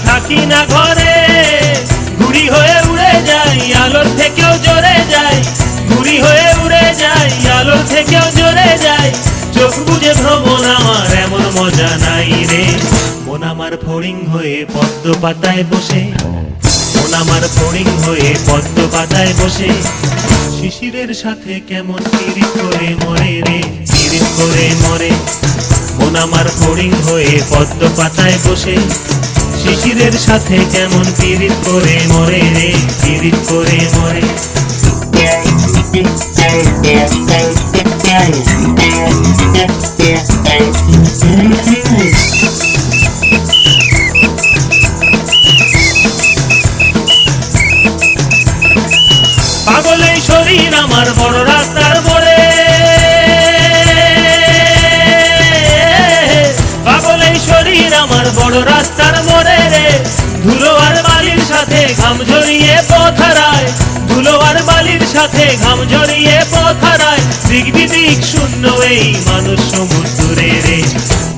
থাকি না ঘরে, ঘুড়ি হয়ে উড়ে যাই আলোর থেকেও জোরে যাই, ঘুড়ি হয়ে উড়ে যাই আলোর থেকেও জোরে যাই। চোখ বুঝে ভ্রমণ আমার এমন মজা নাই রে। মন আমার ফড়িং হয়ে পদ্ম পাতায় বসে, মন আমার ফড়িং হয়ে পদ্ম পাতায় বসে, শিশিরের সাথে কেমন পিরিত করে মরে রে, পিরিত করে মরে। মন আমার ফড়িং হয়ে পদ্ম পাতায় বসে, শিশিরের সাথে কেমন পিরিত করে মরে রে, পিরিত করে মরে। পাগল এই শরীর আমার বড় রাস্তার মোড়ে, পাগল এই শরীর আমার বড় রাস্তার মোড়ে রে। ধুলো আর বালির সাথে ঘাম ঝরিয়ে পথ হারায়, ধুলো আর বালির সাথে ঘাম ঝরিয়ে পথ হারায়। দিক বিদিক শূন্য এই মানুষ সমুদ্রে রে।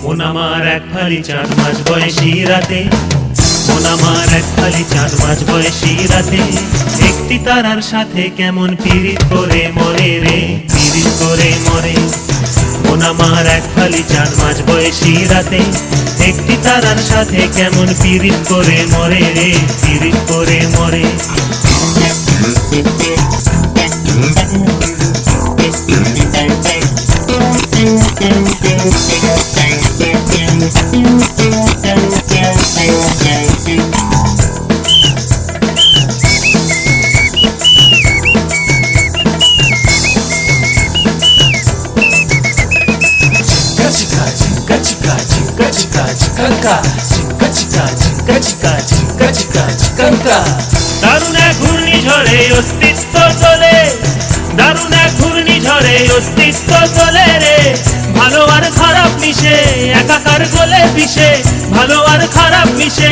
মন আমার এক ফালি চাঁদ মাস বয়সী রাতে, মন আমার এক ফালি চাঁদ মাস বয়সী রাতে, একটি তারার সাথে কেমন পিরিত করে মরে রে, পিরিত করে মরে। মন আমার এক ফালি চাঁদ মাস বয়সী রাতে, একটি তারার সাথে কেমন পিরিত করে মরে রে, পিরিত করে মরে। দারুণ এক ঘূর্ণিঝড়ে অস্তিত্ব তোলে, দারুণ এক ঘূর্ণিঝড়ে অস্তিত্ব তোলে রে। ভালো আর খারাপ মিশে একাকার গলে পিষে, ভালো আর খারাপ মিশে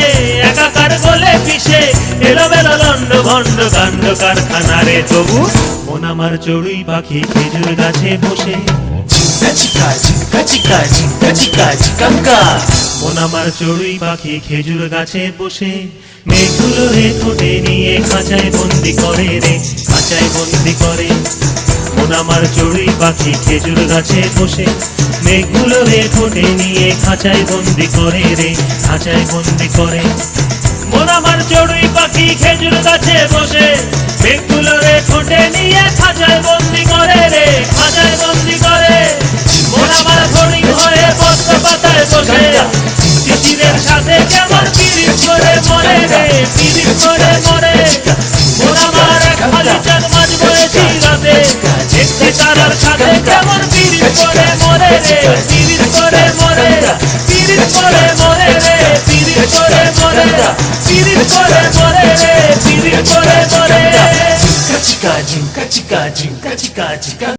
একাকার গলে পিষে। এলোমেলো লন্ড ভন্ড কাণ্ড কারখানা রে। তবু মন আমার চড়ুই পাখি খেজুর গাছে বসে, মন আমার চড়ুই পাখি খেজুর গাছে বসে, মেঘগুলো রে ঠোঁটে নিয়ে খাঁচায় বন্দি করে রে, খাঁচায় বন্দি করে। মন আমার চড়ুই পাখি খেজুর গাছে বসে, মেঘগুলো রে ঠোঁটে নিয়ে খাঁচায় বন্দি করে রে, খাঁচায় বন্দি করে। মন আমার চড়ুই পাখি খেজুর গাছে বসে, মেঘগুলো রে ঠোঁটে নিয়ে খাঁচায় বন্দি করে রে, খাঁচায় বন্দি করে। মন আমার ফড়িং হয়ে পদ্ম পাতায় বসে, শিশিরের সাথে কেমন পিরিত করে মরে রে, পিরিত করে মরে। মন আমার এক ফালি চাঁদ মাস বয়সী রাতে, একটি তারার সাথে কেমন পিরিত করে মরে রে, পিরিত করে মরে, পিরিত করে মরে রে, পিরিত করে মরে, পিরিত করে মরে রে, পিরিত করে মরে।